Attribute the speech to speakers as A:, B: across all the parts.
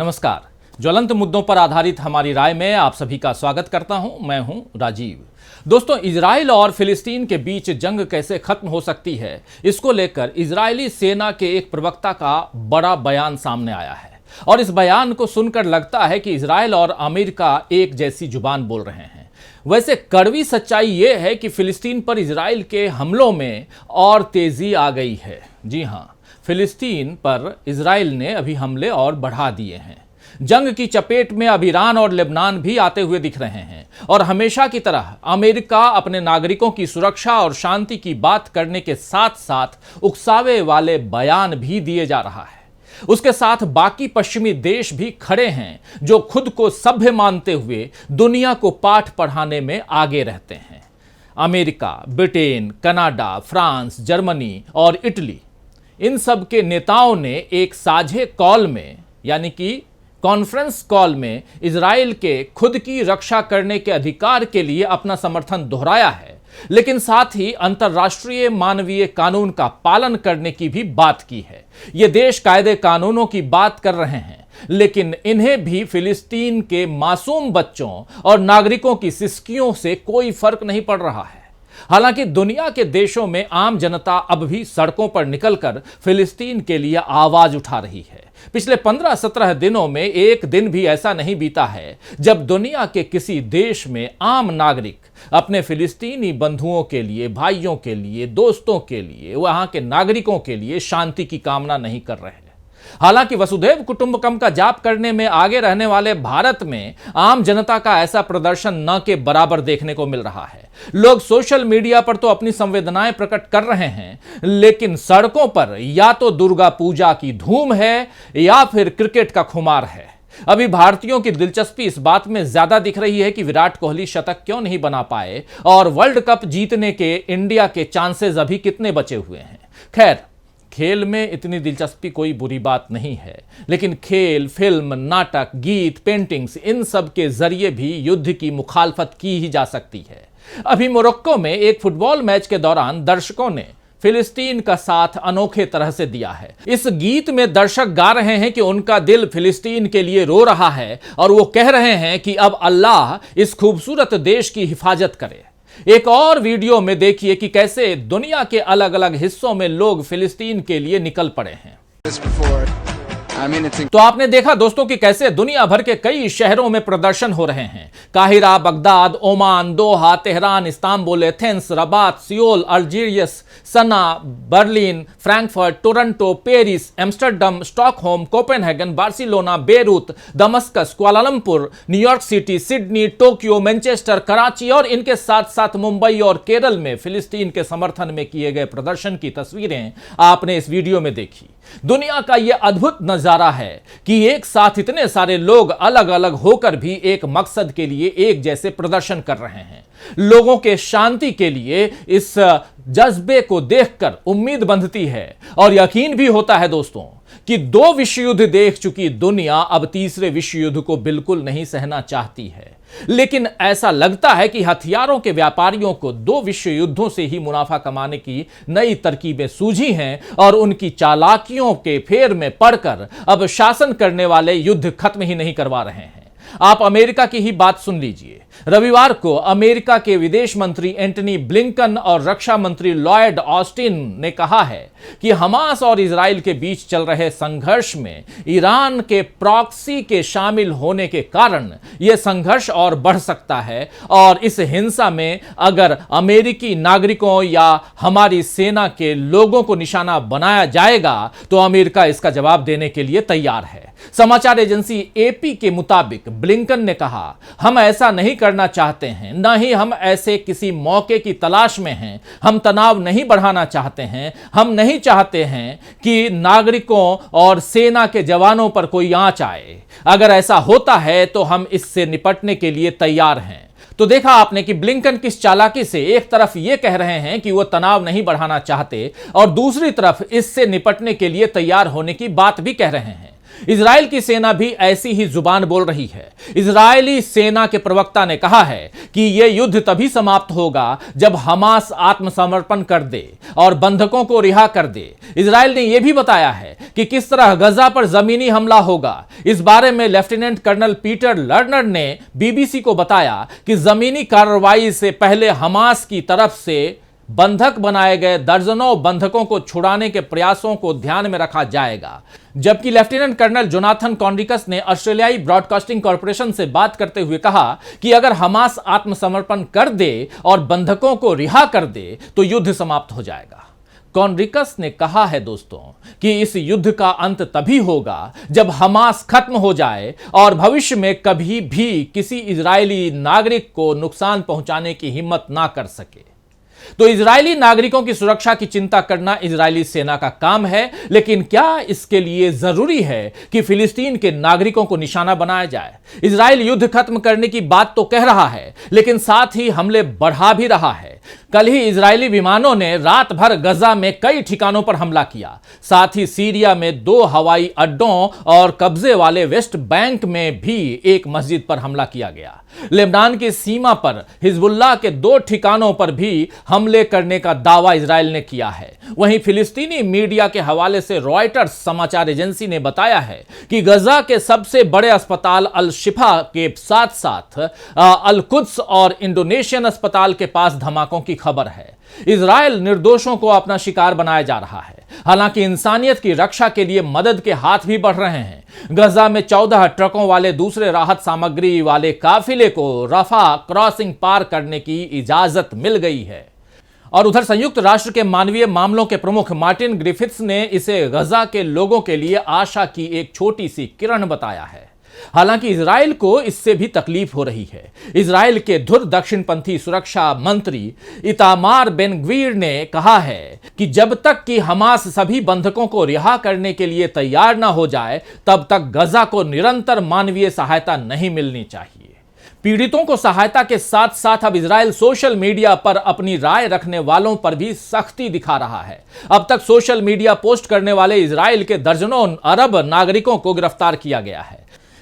A: नमस्कार। ज्वलंत मुद्दों पर आधारित हमारी राय में आप सभी का स्वागत करता हूं। मैं हूं राजीव। दोस्तों, इजराइल और फिलिस्तीन के बीच जंग कैसे खत्म हो सकती है, इसको लेकर इजरायली सेना के एक प्रवक्ता का बड़ा बयान सामने आया है और इस बयान को सुनकर लगता है कि इजराइल और अमेरिका एक जैसी जुबान बोल रहे हैं। वैसे कड़वी सच्चाई यह है कि फिलिस्तीन पर इजराइल के हमलों में और तेजी आ गई है। जी हां, फिलिस्तीन पर इजराइल ने अभी हमले और बढ़ा दिए हैं। जंग की चपेट में अब ईरान और लेबनान भी आते हुए दिख रहे हैं और हमेशा की तरह अमेरिका अपने नागरिकों की सुरक्षा और शांति की बात करने के साथ साथ उकसावे वाले बयान भी दिए जा रहा है। उसके साथ बाकी पश्चिमी देश भी खड़े हैं जो खुद को सभ्य मानते हुए दुनिया को पाठ पढ़ाने में आगे रहते हैं। America, Britain, Canada, France, Germany और इटली, इन सब के नेताओं ने एक साझे कॉल में, यानी कि कॉन्फ्रेंस कॉल में, इजराइल के खुद की रक्षा करने के अधिकार के लिए अपना समर्थन दोहराया है, लेकिन साथ ही अंतर्राष्ट्रीय मानवीय कानून का पालन करने की भी बात की है। ये देश कायदे कानूनों की बात कर रहे हैं, लेकिन इन्हें भी फिलिस्तीन के मासूम बच्चों और नागरिकों की सिसकियों से कोई फर्क नहीं पड़ रहा है। हालांकि दुनिया के देशों में आम जनता अब भी सड़कों पर निकलकर फिलिस्तीन के लिए आवाज उठा रही है। पिछले 15-17 दिनों में एक दिन भी ऐसा नहीं बीता है जब दुनिया के किसी देश में आम नागरिक अपने फिलिस्तीनी बंधुओं के लिए, भाइयों के लिए, दोस्तों के लिए, वहां के नागरिकों के लिए शांति की कामना नहीं कर रहे हैं। हालांकि वसुधैव कुटुंबकम का जाप करने में आगे रहने वाले भारत में आम जनता का ऐसा प्रदर्शन न के बराबर देखने को मिल रहा है। लोग सोशल मीडिया पर तो अपनी संवेदनाएं प्रकट कर रहे हैं, लेकिन सड़कों पर या तो दुर्गा पूजा की धूम है या फिर क्रिकेट का खुमार है। अभी भारतीयों की दिलचस्पी इस बात में ज्यादा दिख रही है कि विराट कोहली शतक क्यों नहीं बना पाए और वर्ल्ड कप जीतने के इंडिया के चांसेस अभी कितने बचे हुए हैं। खैर, खेल में इतनी दिलचस्पी कोई बुरी बात नहीं है, लेकिन खेल, फिल्म, नाटक, गीत, पेंटिंग्स, इन सब के जरिए भी युद्ध की मुखालफत की ही जा सकती है। अभी मोरक्को में एक फुटबॉल मैच के दौरान दर्शकों ने फिलिस्तीन का साथ अनोखे तरह से दिया है। इस गीत में दर्शक गा रहे हैं कि उनका दिल फिलिस्तीन के लिए रो रहा है और वो कह रहे हैं कि अब अल्लाह इस खूबसूरत देश की हिफाजत करे। एक और वीडियो में देखिए कि कैसे दुनिया के अलग अलग हिस्सों में लोग फिलिस्तीन के लिए निकल पड़े हैं। तो आपने देखा दोस्तों कि कैसे दुनिया भर के कई शहरों में प्रदर्शन हो रहे हैं। काहिरा, Baghdad, Oman, Doha, Tehran, Istanbul, Athens, Rabat, Seoul, Algiers, Sanaa, Berlin, Frankfurt, Toronto, Paris, Amsterdam, Stockholm, Copenhagen, Barcelona, Beirut, Damascus, Kuala Lumpur, New York city, Sydney, Tokyo, Manchester, Karachi और इनके साथ साथ मुंबई और केरल में फिलिस्तीन के समर्थन में किए गए प्रदर्शन की तस्वीरें आपने इस वीडियो में देखी। दुनिया का यह अद्भुत नजारा है कि एक साथ इतने सारे लोग अलग अलग होकर भी एक मकसद के लिए एक जैसे प्रदर्शन कर रहे हैं। लोगों के शांति के लिए इस जज्बे को देखकर उम्मीद बंधती है और यकीन भी होता है दोस्तों कि 2 विश्व युद्ध देख चुकी दुनिया अब तीसरे विश्व युद्ध को बिल्कुल नहीं सहना चाहती है। लेकिन ऐसा लगता है कि हथियारों के व्यापारियों को 2 विश्व युद्धों से ही मुनाफा कमाने की नई तरकीबें सूझी हैं और उनकी चालाकियों के फेर में पड़कर अब शासन करने वाले युद्ध खत्म ही नहीं करवा रहे हैं। आप अमेरिका की ही बात सुन लीजिए। रविवार को अमेरिका के विदेश मंत्री एंटनी ब्लिंकन और रक्षा मंत्री लॉयड ऑस्टिन ने कहा है कि हमास और इजराइल के बीच चल रहे संघर्ष में ईरान के प्रॉक्सी के शामिल होने के कारण यह संघर्ष और बढ़ सकता है और इस हिंसा में अगर अमेरिकी नागरिकों या हमारी सेना के लोगों को निशाना बनाया जाएगा तो अमेरिका इसका जवाब देने के लिए तैयार है। समाचार एजेंसी एपी के मुताबिक ब्लिंकन ने कहा, हम ऐसा नहीं करना चाहते हैं, न ही हम ऐसे किसी मौके की तलाश में हैं। हम तनाव नहीं बढ़ाना चाहते हैं। हम नहीं चाहते हैं कि नागरिकों और सेना के जवानों पर कोई आंच आए। अगर ऐसा होता है तो हम इससे निपटने के लिए तैयार हैं। तो देखा आपने कि ब्लिंकन किस चालाकी से एक तरफ यह कह रहे हैं कि वह तनाव नहीं बढ़ाना चाहते और दूसरी तरफ इससे निपटने के लिए तैयार होने की बात भी कह रहे हैं। इजराइल की सेना भी ऐसी ही जुबान बोल रही है। इजरायली सेना के प्रवक्ता ने कहा है कि यह युद्ध तभी समाप्त होगा जब हमास आत्मसमर्पण कर दे और बंधकों को रिहा कर दे। इजराइल ने यह भी बताया है कि कि किस तरह गजा पर जमीनी हमला होगा। इस बारे में लेफ्टिनेंट कर्नल पीटर लर्नर ने बीबीसी को बताया कि जमीनी कार्रवाई से पहले हमास की तरफ से बंधक बनाए गए दर्जनों बंधकों को छुड़ाने के प्रयासों को ध्यान में रखा जाएगा। जबकि लेफ्टिनेंट कर्नल जोनाथन कॉन्ड्रिकस ने ऑस्ट्रेलियाई ब्रॉडकास्टिंग कॉरपोरेशन से बात करते हुए कहा कि अगर हमास आत्मसमर्पण कर दे और बंधकों को रिहा कर दे तो युद्ध समाप्त हो जाएगा। कॉन्ड्रिकस ने कहा है दोस्तों कि इस युद्ध का अंत तभी होगा जब हमास खत्म हो जाए और भविष्य में कभी भी किसी इजरायली नागरिक को नुकसान पहुंचाने की हिम्मत ना कर सके। तो इजरायली नागरिकों की सुरक्षा की चिंता करना इजरायली सेना का काम है, लेकिन क्या इसके लिए जरूरी है कि फिलिस्तीन के नागरिकों को निशाना बनाया जाए? इजरायल युद्ध खत्म करने की बात तो कह रहा है, लेकिन साथ ही हमले बढ़ा भी रहा है। कल ही इजरायली विमानों ने रात भर गजा में कई ठिकानों पर हमला किया। साथ ही सीरिया में 2 हवाई अड्डों और कब्जे वाले वेस्ट बैंक में भी एक मस्जिद पर हमला किया गया। लेबनान की सीमा पर हिजबुल्लाह के 2 ठिकानों पर भी हमले करने का दावा इजरायल ने किया है। वहीं फिलिस्तीनी मीडिया के हवाले से रॉयटर्स समाचार एजेंसी ने बताया है कि गजा के सबसे बड़े अस्पताल अल शिफा के साथ साथ अल कुद्स और इंडोनेशियन अस्पताल के पास धमाकों की खबर है। इजरायल निर्दोषों को अपना शिकार बनाया जा रहा है। हालांकि इंसानियत की रक्षा के लिए मदद के हाथ भी बढ़ रहे हैं। गजा में 14 ट्रकों वाले दूसरे राहत सामग्री वाले काफिले को रफा क्रॉसिंग पार करने की इजाजत मिल गई है। और उधर संयुक्त राष्ट्र के मानवीय मामलों के प्रमुख मार्टिन ग्रिफिथ्स ने इसे गजा के लोगों के लिए आशा की एक छोटी सी किरण बताया है। हालांकि इजरायल को इससे भी तकलीफ हो रही है। इजरायल के धुर दक्षिणपंथी सुरक्षा मंत्री इतामार बेन ग्वीर ने कहा है कि जब तक कि हमास सभी बंधकों को रिहा करने के लिए तैयार ना हो जाए, तब तक गजा को निरंतर मानवीय सहायता नहीं मिलनी चाहिए। पीड़ितों को सहायता के साथ साथ अब इजरायल सोशल मीडिया पर अपनी राय रखने वालों पर भी सख्ती दिखा रहा है। अब तक सोशल मीडिया पोस्ट करने वाले इजरायल के दर्जनों अरब नागरिकों को गिरफ्तार किया गया है।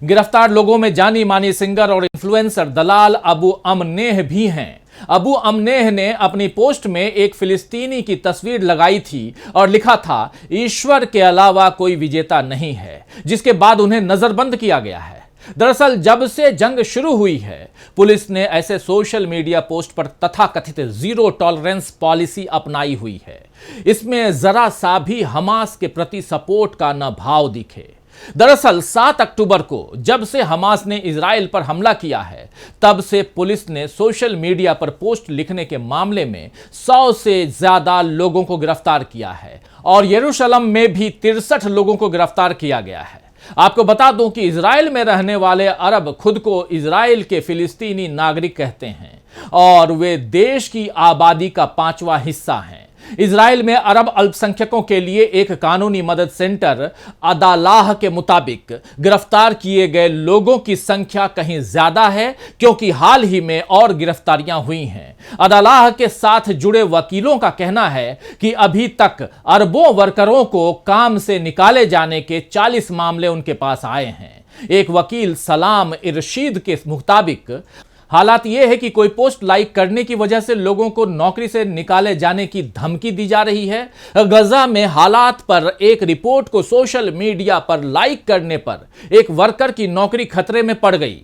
A: गिरफ्तार लोगों में जानी मानी सिंगर और इन्फ्लुएंसर दलाल अबू अमनेह भी हैं। अबू अमनेह ने अपनी पोस्ट में एक फिलिस्तीनी की तस्वीर लगाई थी और लिखा था, ईश्वर के अलावा कोई विजेता नहीं है, जिसके बाद उन्हें नजरबंद किया गया है। दरअसल जब से जंग शुरू हुई है, पुलिस ने ऐसे सोशल मीडिया पोस्ट पर तथाकथित जीरो टॉलरेंस पॉलिसी अपनाई हुई है। इसमें जरा सा भी हमास के प्रति सपोर्ट का न भाव दिखे। दरअसल 7 अक्टूबर को जब से हमास ने इजरायल पर हमला किया है, तब से पुलिस ने सोशल मीडिया पर पोस्ट लिखने के मामले में 100 से ज्यादा लोगों को गिरफ्तार किया है और यरूशलेम में भी 63 लोगों को गिरफ्तार किया गया है। आपको बता दूं कि इजरायल में रहने वाले अरब खुद को इजरायल के फिलिस्तीनी नागरिक कहते हैं और वे देश की आबादी का 5वां हिस्सा हैं। इजरायल में अरब अल्पसंख्यकों के लिए एक कानूनी मदद सेंटर अदालाह के मुताबिक गिरफ्तार किए गए लोगों की संख्या कहीं ज्यादा है, क्योंकि हाल ही में और गिरफ्तारियां हुई हैं। अदालाह के साथ जुड़े वकीलों का कहना है कि अभी तक अरबों वर्करों को काम से निकाले जाने के 40 मामले उनके पास आए हैं। एक वकील सलाम इरशीद के मुताबिक हालात यह है कि कोई पोस्ट लाइक करने की वजह से लोगों को नौकरी से निकाले जाने की धमकी दी जा रही है। गजा में हालात पर एक रिपोर्ट को सोशल मीडिया पर लाइक करने पर एक वर्कर की नौकरी खतरे में पड़ गई।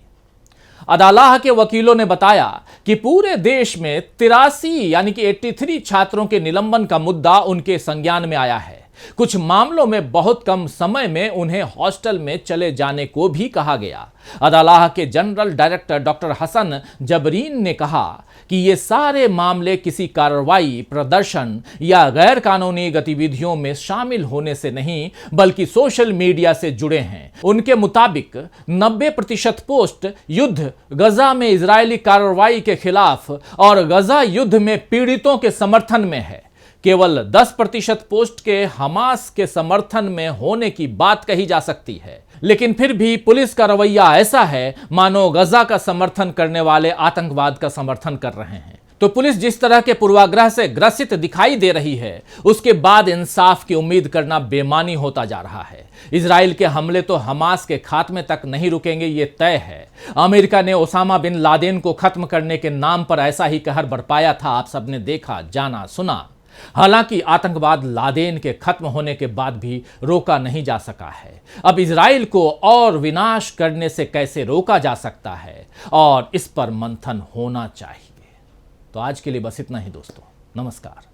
A: अदालाह के वकीलों ने बताया कि पूरे देश में 83 यानी कि 83 छात्रों के निलंबन का मुद्दा उनके संज्ञान में आया है। कुछ मामलों में बहुत कम समय में उन्हें हॉस्टल में चले जाने को भी कहा गया। अदालाह के जनरल डायरेक्टर डॉक्टर हसन जबरीन ने कहा कि ये सारे मामले किसी कार्रवाई, प्रदर्शन या गैर कानूनी गतिविधियों में शामिल होने से नहीं, बल्कि सोशल मीडिया से जुड़े हैं। उनके मुताबिक 90% पोस्ट युद्ध, गजा में इजरायली कार्रवाई के खिलाफ और गजा युद्ध में पीड़ितों के समर्थन में है। केवल 10% पोस्ट के हमास के समर्थन में होने की बात कही जा सकती है। लेकिन फिर भी पुलिस का रवैया ऐसा है मानो गजा का समर्थन करने वाले आतंकवाद का समर्थन कर रहे हैं। तो पुलिस जिस तरह के पूर्वाग्रह से ग्रसित दिखाई दे रही है, उसके बाद इंसाफ की उम्मीद करना बेमानी होता जा रहा है। इजराइल के हमले तो हमास के खात्मे तक नहीं रुकेंगे, ये तय है। अमेरिका ने ओसामा बिन लादेन को खत्म करने के नाम पर ऐसा ही कहर बरपाया था, आप सबने देखा, जाना, सुना। हालांकि आतंकवाद लादेन के खत्म होने के बाद भी रोका नहीं जा सका है। अब इजराइल को और विनाश करने से कैसे रोका जा सकता है और इस पर मंथन होना चाहिए। तो आज के लिए बस इतना ही दोस्तों, नमस्कार।